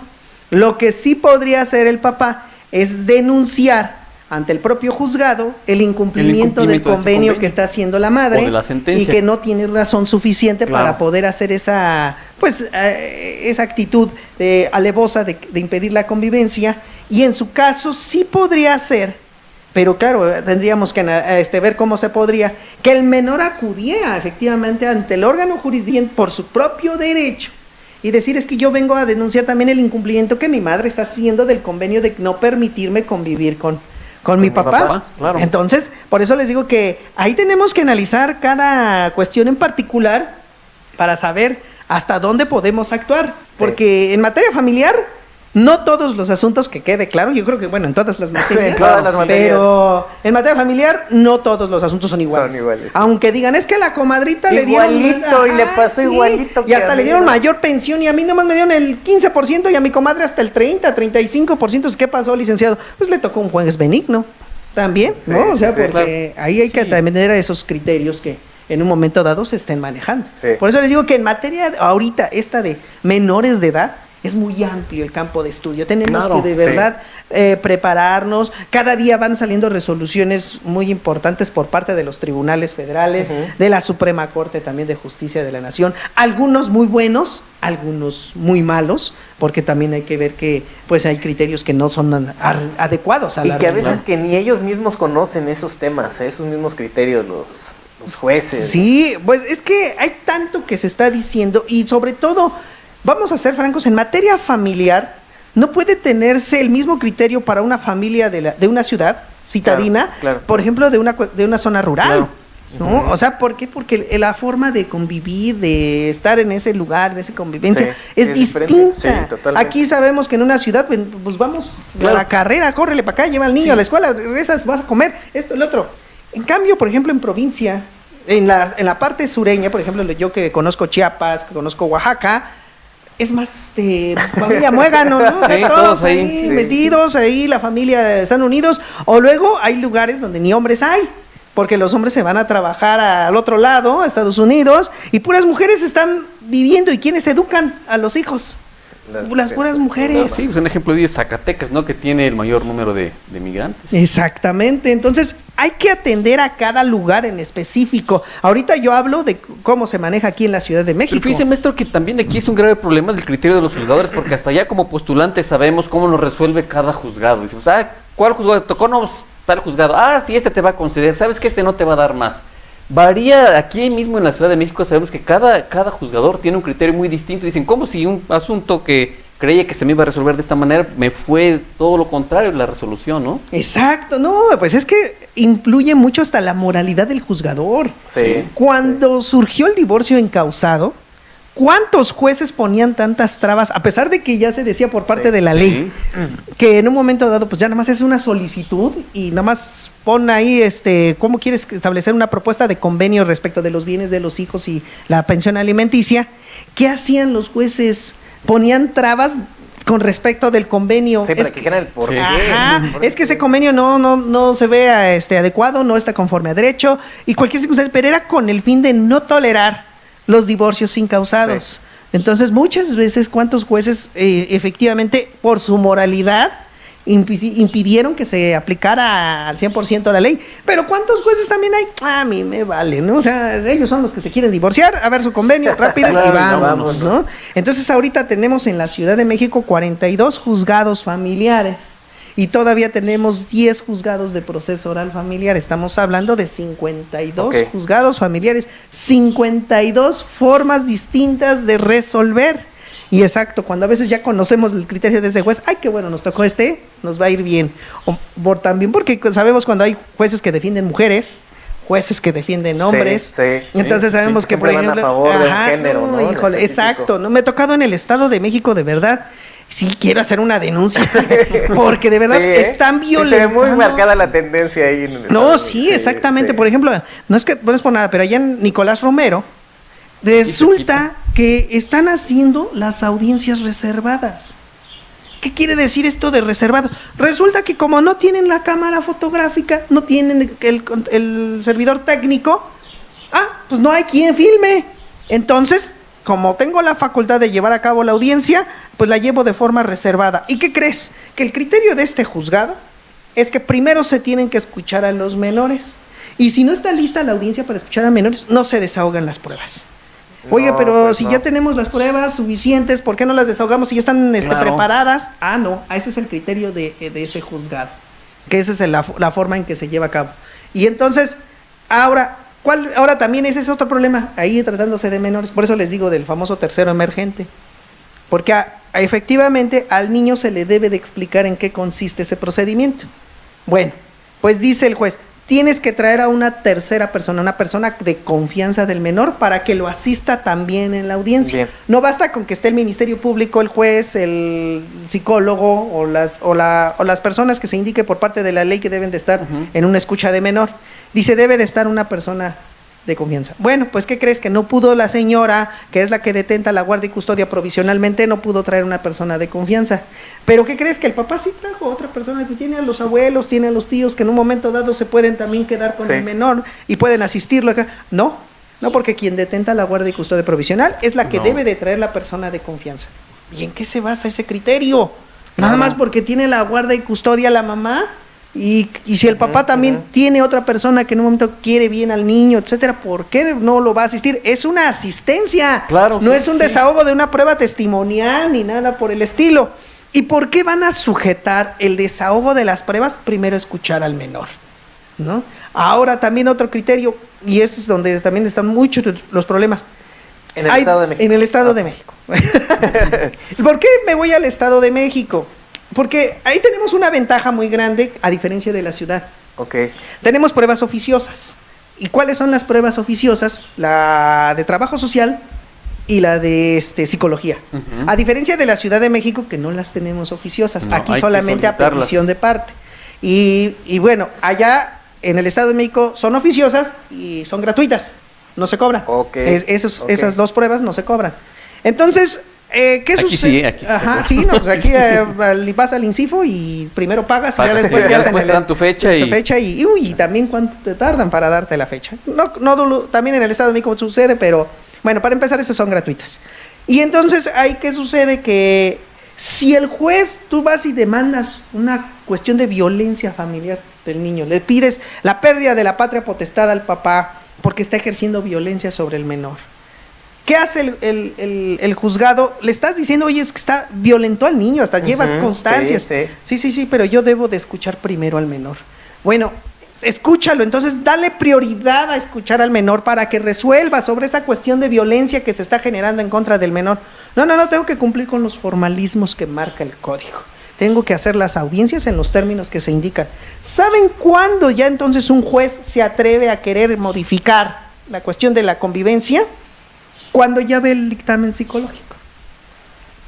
Lo que sí podría hacer el papá es denunciar ante el propio juzgado el incumplimiento incumplimiento del de ese convenio convenio. que está haciendo la madre O de la sentencia. y que no tiene razón suficiente Claro. para poder hacer esa esa actitud alevosa de impedir la convivencia, y en su caso sí podría ser, pero claro, tendríamos que ver cómo se podría, que el menor acudiera efectivamente ante el órgano jurisdicente por su propio derecho y decir: es que yo vengo a denunciar también el incumplimiento que mi madre está haciendo del convenio de no permitirme convivir con mi papá. Claro. Entonces, por eso les digo que ahí tenemos que analizar cada cuestión en particular para saber hasta dónde podemos actuar. Porque en materia familiar, no todos los asuntos, que quede claro, yo creo que, bueno, en todas las materias, En todas las materias. pero en materia familiar, no todos los asuntos son iguales. Son iguales. Aunque digan, es que a la comadrita le dieron... Igualito, y le pasó igualito Y que hasta a le mí, dieron ¿no? mayor pensión, y a mí nomás me dieron el 15% y a mi comadre hasta el 30, 35%. ¿Qué pasó, licenciado? Pues le tocó un juez benigno también, ¿no? Sí, O sea, sí, sí, porque ahí hay que Sí. tener esos criterios que en un momento dado se estén manejando. Sí. Por eso les digo que en materia ahorita esta de menores de edad, es muy amplio el campo de estudio. Tenemos Claro, que de sí. verdad prepararnos. Cada día van saliendo resoluciones muy importantes por parte de los tribunales federales, Ujú. de la Suprema Corte también de Justicia de la Nación. Algunos muy buenos, algunos muy malos, porque también hay que ver que pues hay criterios que no son adecuados a Y la que a realidad. veces que ni ellos mismos conocen esos temas, esos mismos criterios, los jueces. Sí, pues es que hay tanto que se está diciendo, y sobre todo, vamos a ser francos, en materia familiar no puede tenerse el mismo criterio para una familia de una ciudad citadina, Claro, claro. por ejemplo, de una zona rural. Claro. ¿No? Ujú. O sea, ¿por qué? Porque la forma de convivir, de estar en ese lugar, de esa convivencia, Sí, es es diferente. distinta. Sí, totalmente. Aquí sabemos que en una ciudad, pues vamos Claro. a la carrera, córrele para acá, lleva al niño Sí. a la escuela, regresas, vas a comer, esto, el otro. En cambio, por ejemplo, en provincia, en la parte sureña, por ejemplo, yo que conozco Chiapas, que conozco Oaxaca, es más de familia muégano, ¿no? O sea, Sí, todos todos ahí, ahí sí. metidos, ahí la familia están unidos, o luego hay lugares donde ni hombres hay, porque los hombres se van a trabajar al otro lado, a Estados Unidos, y puras mujeres están viviendo. ¿Y quiénes educan a los hijos? Las puras mujeres. Sí, pues un ejemplo de Zacatecas, ¿no? Que tiene el mayor número de migrantes. Exactamente, entonces hay que atender a cada lugar en específico. Ahorita yo hablo de cómo se maneja aquí en la Ciudad de Pero México. fíjese, maestro, que también aquí es un grave problema del criterio de los juzgadores, porque hasta allá como postulantes sabemos cómo nos resuelve cada juzgado. Decimos, ¿cuál juzgado te tocó? No, pues, tal juzgado. Sí, este te va a conceder. ¿Sabes que este no te va a dar más? Varía, aquí mismo en la Ciudad de México sabemos que cada juzgador tiene un criterio muy distinto. Dicen, ¿cómo si un asunto que creía que se me iba a resolver de esta manera, me fue todo lo contrario la resolución, ¿no? Exacto, no, pues es que influye mucho hasta la moralidad del juzgador. Sí. Cuando surgió el divorcio encausado, ¿Cuántos jueces ponían tantas trabas, a pesar de que ya se decía por parte de la ley, que en un momento dado, pues ya nada más es una solicitud y nada más pon ahí, cómo quieres establecer una propuesta de convenio respecto de los bienes de los hijos y la pensión alimenticia? ¿Qué hacían los jueces? Ponían trabas con respecto del convenio. Sí, para que dijeran el por qué. Ajá, es que ese convenio no se ve adecuado, no está conforme a derecho y cualquier circunstancia, pero era con el fin de no tolerar los divorcios incausados. Sí. Entonces, muchas veces, ¿cuántos jueces efectivamente, por su moralidad, impidieron que se aplicara al 100% la ley? Pero ¿cuántos jueces también hay? A mí me vale, ¿no? O sea, ellos son los que se quieren divorciar, a ver su convenio rápido claro, y vámonos, ¿no? Entonces, ahorita tenemos en la Ciudad de México 42 juzgados familiares. Y todavía tenemos 10 juzgados de proceso oral familiar. Estamos hablando de 52 juzgados familiares, 52 formas distintas de resolver. Y exacto, cuando a veces ya conocemos el criterio de ese juez, ay, qué bueno, nos tocó nos va a ir bien. También porque sabemos cuando hay jueces que defienden mujeres, jueces que defienden hombres, entonces sabemos que, por ejemplo, van a favor del género, ¿no? Híjole, exacto, ¿no? Me ha tocado en el Estado de México, de verdad. Sí, quiero hacer una denuncia, porque de verdad están violentando. Se ve muy marcada la tendencia ahí. En el no, sí, exactamente. Por ejemplo, no es por nada, pero allá en Nicolás Romero, resulta que están haciendo las audiencias reservadas. ¿Qué quiere decir esto de reservado? Resulta que como no tienen la cámara fotográfica, no tienen el servidor técnico, pues no hay quien filme. Entonces, como tengo la facultad de llevar a cabo la audiencia, pues la llevo de forma reservada. ¿Y qué crees? Que el criterio de este juzgado es que primero se tienen que escuchar a los menores. Y si no está lista la audiencia para escuchar a menores, no se desahogan las pruebas. Oye, pero pues si ya tenemos las pruebas suficientes, ¿por qué no las desahogamos si ya están preparadas? No, ese es el criterio de ese juzgado. Que esa es la forma en que se lleva a cabo. Y entonces, ahora también ese es otro problema, ahí tratándose de menores, por eso les digo del famoso tercero emergente, porque efectivamente al niño se le debe de explicar en qué consiste ese procedimiento. Bueno, pues dice el juez, tienes que traer a una tercera persona, una persona de confianza del menor para que lo asista también en la audiencia. Bien. No basta con que esté el Ministerio Público, el juez, el psicólogo o las personas que se indique por parte de la ley que deben de estar en una escucha de menor. Dice, debe de estar una persona de confianza. Bueno, pues ¿qué crees? Que no pudo la señora, que es la que detenta la guardia y custodia provisionalmente, no pudo traer una persona de confianza. Pero ¿qué crees? Que el papá sí trajo otra persona, que tiene a los abuelos, tiene a los tíos, que en un momento dado se pueden también quedar con el menor y pueden asistirlo acá. No, porque quien detenta la guardia y custodia provisional es la que debe de traer la persona de confianza. ¿Y en qué se basa ese criterio? Nada más porque tiene la guardia y custodia la mamá. Y si el papá también tiene otra persona que en un momento quiere bien al niño, etcétera, ¿por qué no lo va a asistir? Es una asistencia, no es un desahogo de una prueba testimonial ni nada por el estilo. ¿Y por qué van a sujetar el desahogo de las pruebas? Primero escuchar al menor, ¿no? Ahora también otro criterio, y ese es donde también están muchos los problemas. En el Estado de México. En el Estado de México. ¿Por qué me voy al Estado de México? Porque ahí tenemos una ventaja muy grande, a diferencia de la ciudad. Tenemos pruebas oficiosas. ¿Y cuáles son las pruebas oficiosas? La de trabajo social y la de psicología. A diferencia de la Ciudad de México, que no las tenemos oficiosas. Aquí solamente a petición de parte. Y bueno, allá en el Estado de México son oficiosas y son gratuitas. No se cobran. Esas dos pruebas no se cobran. Entonces, ¿qué sucede? Aquí sí, pues aquí vas al INCIFO y primero pagas y ya después te hacen tu fecha y también cuánto te tardan para darte la fecha. También en el Estado de México sucede, pero bueno, para empezar esas son gratuitas. Y entonces, ¿qué sucede? Que si el juez, tú vas y demandas una cuestión de violencia familiar del niño, le pides la pérdida de la patria potestad al papá porque está ejerciendo violencia sobre el menor. ¿Qué hace el juzgado? Le estás diciendo, oye, es que violentó al niño, hasta llevas constancias. Sí, pero yo debo de escuchar primero al menor. Bueno, escúchalo, entonces dale prioridad a escuchar al menor para que resuelva sobre esa cuestión de violencia que se está generando en contra del menor. No, tengo que cumplir con los formalismos que marca el código. Tengo que hacer las audiencias en los términos que se indican. ¿Saben cuándo ya entonces un juez se atreve a querer modificar la cuestión de la convivencia? cuando ya ve el dictamen psicológico.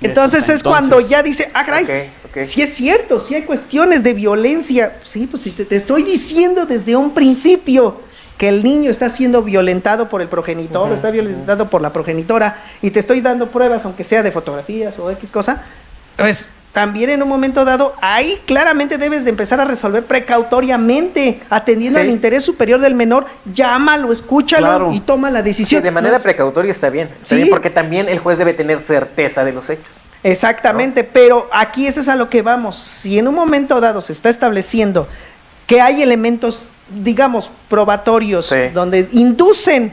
Entonces es cuando ya dice, caray, si es cierto, si hay cuestiones de violencia, sí, pues si te estoy diciendo desde un principio que el niño está siendo violentado por el progenitor, está violentado por la progenitora, y te estoy dando pruebas, aunque sea de fotografías o X cosa, pues también en un momento dado, ahí claramente debes de empezar a resolver precautoriamente, atendiendo al interés superior del menor, llámalo, escúchalo y toma la decisión. Sí, de manera precautoria está bien, porque también el juez debe tener certeza de los hechos. Exactamente, pero aquí eso es a lo que vamos. Si en un momento dado se está estableciendo que hay elementos, digamos, probatorios, donde inducen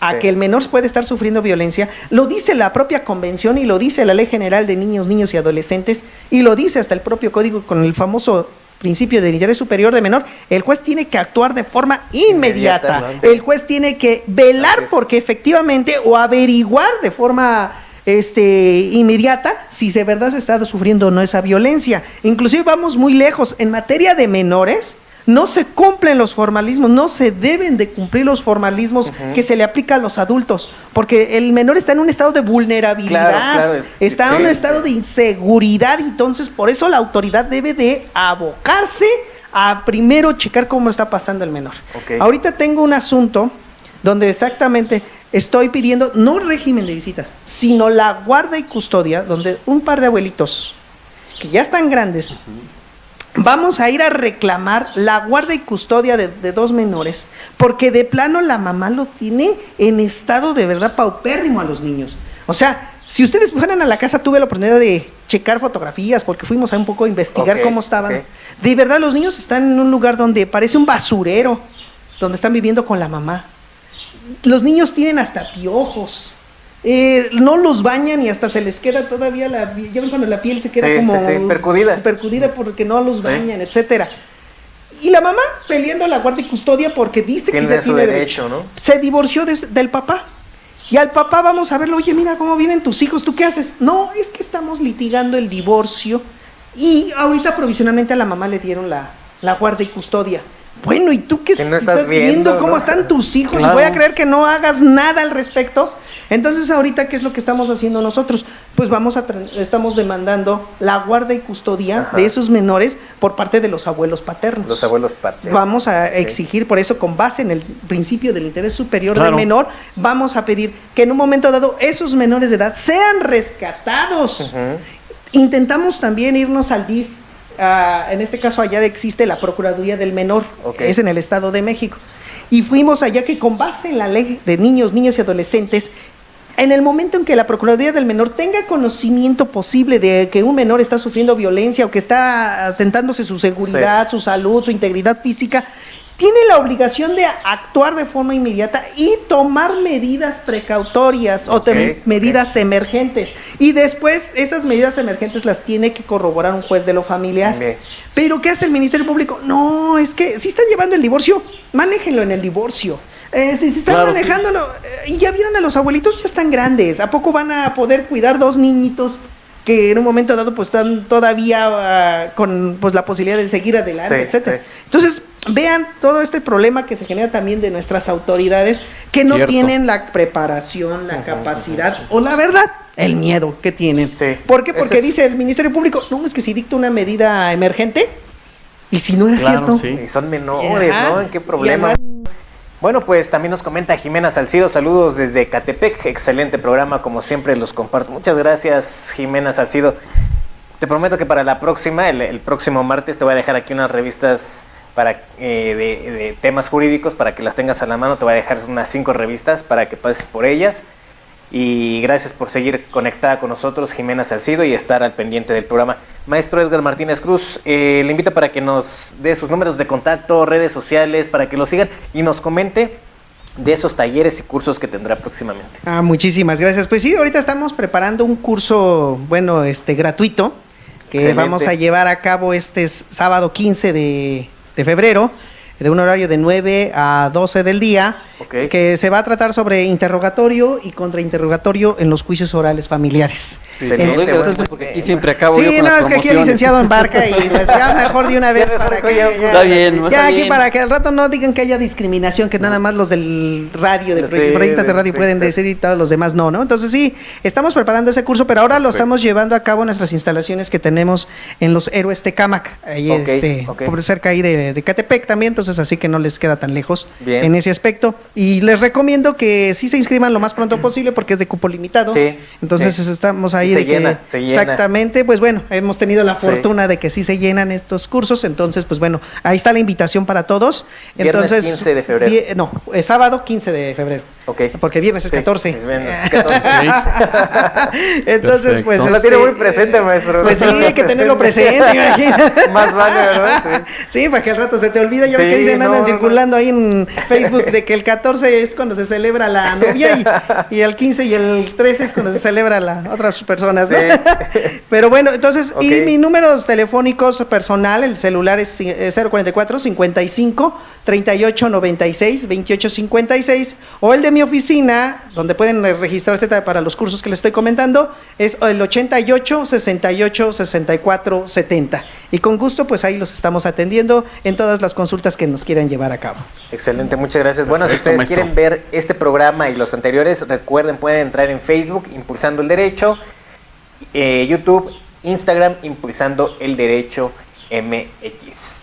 a que el menor puede estar sufriendo violencia, lo dice la propia convención y lo dice la Ley General de Niños, Niñas y Adolescentes, y lo dice hasta el propio código con el famoso principio del interés superior del menor, el juez tiene que actuar de forma inmediata. El juez tiene que velar porque efectivamente, o averiguar de forma inmediata si de verdad se está sufriendo o no esa violencia. Inclusive vamos muy lejos, en materia de menores no se cumplen los formalismos, no se deben de cumplir los formalismos que se le aplican a los adultos, porque el menor está en un estado de vulnerabilidad, está en un estado de inseguridad, entonces por eso la autoridad debe de abocarse a primero checar cómo está pasando el menor. Ahorita tengo un asunto donde exactamente estoy pidiendo no régimen de visitas, sino la guarda y custodia, donde un par de abuelitos que ya están grandes, vamos a ir a reclamar la guarda y custodia de dos menores, porque de plano la mamá lo tiene en estado de verdad paupérrimo a los niños. O sea, si ustedes fueran a la casa, tuve la oportunidad de checar fotografías, porque fuimos a un poco a investigar cómo estaban. De verdad, los niños están en un lugar donde parece un basurero, donde están viviendo con la mamá. Los niños tienen hasta piojos, no los bañan y hasta se les queda todavía ya ven cuando la piel se queda percudida porque no los bañan, etcétera. Y la mamá peleando la guardia y custodia porque dice que ya tiene derecho, ¿no? Se divorció del papá. Y al papá vamos a verlo, oye, mira cómo vienen tus hijos, ¿tú qué haces? No, es que estamos litigando el divorcio y ahorita provisionalmente a la mamá le dieron la guardia y custodia. Bueno, ¿y tú qué estás viendo? ¿Cómo están tus hijos? ¿Y voy a creer que no hagas nada al respecto? Entonces, ahorita, ¿qué es lo que estamos haciendo nosotros? Pues estamos demandando la guarda y custodia de esos menores por parte de los abuelos paternos. Los abuelos paternos. Vamos a exigir, por eso, con base en el principio del interés superior del menor, vamos a pedir que en un momento dado esos menores de edad sean rescatados. Intentamos también irnos al DIF. En este caso allá existe la Procuraduría del Menor, es en el Estado de México, y fuimos allá que con base en la Ley de Niños, Niñas y Adolescentes, en el momento en que la Procuraduría del Menor tenga conocimiento posible de que un menor está sufriendo violencia o que está atentándose su seguridad, su salud, su integridad física, tiene la obligación de actuar de forma inmediata y tomar medidas precautorias o medidas emergentes. Y después esas medidas emergentes las tiene que corroborar un juez de lo familiar. Pero ¿qué hace el Ministerio Público? No, es que si están llevando el divorcio, manéjenlo en el divorcio. Si están manejándolo, y ya vieron a los abuelitos, ya están grandes. ¿A poco van a poder cuidar dos niñitos que en un momento dado pues están todavía con pues la posibilidad de seguir adelante, etcétera? Entonces, vean todo este problema que se genera también de nuestras autoridades que no tienen la preparación, la capacidad o la verdad, el miedo que tienen. ¿Por qué? Porque dice el Ministerio Público, no, es que si dicta una medida emergente, y si no era cierto. Y son menores, ¿no? ¿En qué problema? Bueno, pues también nos comenta Jimena Salcido, saludos desde Catepec, excelente programa, como siempre los comparto. Muchas gracias, Jimena Salcido. Te prometo que para la próxima, el próximo martes, te voy a dejar aquí unas revistas de temas jurídicos para que las tengas a la mano. Te voy a dejar unas 5 revistas para que pases por ellas. Y gracias por seguir conectada con nosotros, Jimena Salcido, y estar al pendiente del programa. Maestro Edgar Martínez Cruz, le invito para que nos dé sus números de contacto, redes sociales, para que lo sigan y nos comente de esos talleres y cursos que tendrá próximamente. Muchísimas gracias. Pues sí, ahorita estamos preparando un curso, gratuito, que vamos a llevar a cabo este sábado 15 de febrero, de un horario de 9 a 12 del día, Ok. que se va a tratar sobre interrogatorio y contrainterrogatorio en los juicios orales familiares. Excelente, Oiga, bueno, entonces, porque aquí siempre acabo yo Sí, con no, las es que aquí el promociones. licenciado embarca y pues ya mejor de una vez Ya para mejor que ya- Está bien, ya está aquí bien. para que al rato no digan que haya discriminación, que nada más los del radio, de Sí, Proyecta de Radio pueden perfecto. decir y todos los demás no, ¿no? Entonces sí, estamos preparando ese curso, pero ahora lo Perfecto. estamos llevando a cabo en nuestras instalaciones que tenemos en los Héroes Tecámac, ahí Ok, ok. por cerca ahí de Catepec también, entonces así que no les queda tan lejos Bien. en ese aspecto. Y les recomiendo que sí se inscriban lo más pronto posible porque es de cupo limitado. Sí, Entonces sí. estamos ahí Y se de que llena, se llena. exactamente, pues bueno, hemos tenido la Sí. fortuna de que sí se llenan estos cursos, entonces pues bueno, ahí está la invitación para todos. Viernes Entonces 15 de febrero. no, es sábado 15 de febrero. Ok. Porque viernes es Sí, 14. es viernes, 14. Entonces, Perfecto. pues. No la tiene muy presente, maestro. Pues sí, hay que tenerlo presente, imagina. Más vale, ¿verdad? Sí, para que al rato se te olvida. Ya ves Sí, que dicen, andan no, circulando ahí en Facebook de que el 14 es cuando se celebra la novia y el 15 y el 13 es cuando se celebra la otras personas, ¿no? Sí. Pero bueno, entonces, y Ok. mis números telefónicos personal, el celular es 044 55 38 96 28 56 o el de mi oficina, donde pueden registrarse para los cursos que les estoy comentando, es el 88 68 64 70. Y con gusto, pues ahí los estamos atendiendo en todas las consultas que nos quieran llevar a cabo. Excelente, muchas gracias. Bueno, si Perfecto, ustedes maestro. quieren ver este programa y los anteriores, recuerden, pueden entrar en Facebook, Impulsando el Derecho, YouTube, Instagram, Impulsando el Derecho MX.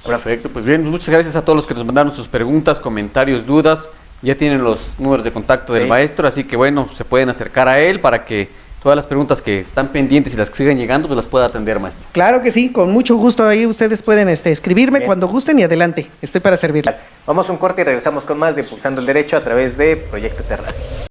Perfecto, pues bien, muchas gracias a todos los que nos mandaron sus preguntas, comentarios, dudas. Ya tienen los números de contacto del Sí. maestro, así que bueno, se pueden acercar a él para que todas las preguntas que están pendientes y las que sigan llegando, pues las pueda atender, maestro. Claro que sí, con mucho gusto ahí ustedes pueden escribirme Bien. cuando gusten y adelante, estoy para servirle. Vamos a un corte y regresamos con más de Impulsando el Derecho a través de Proyecto Radio.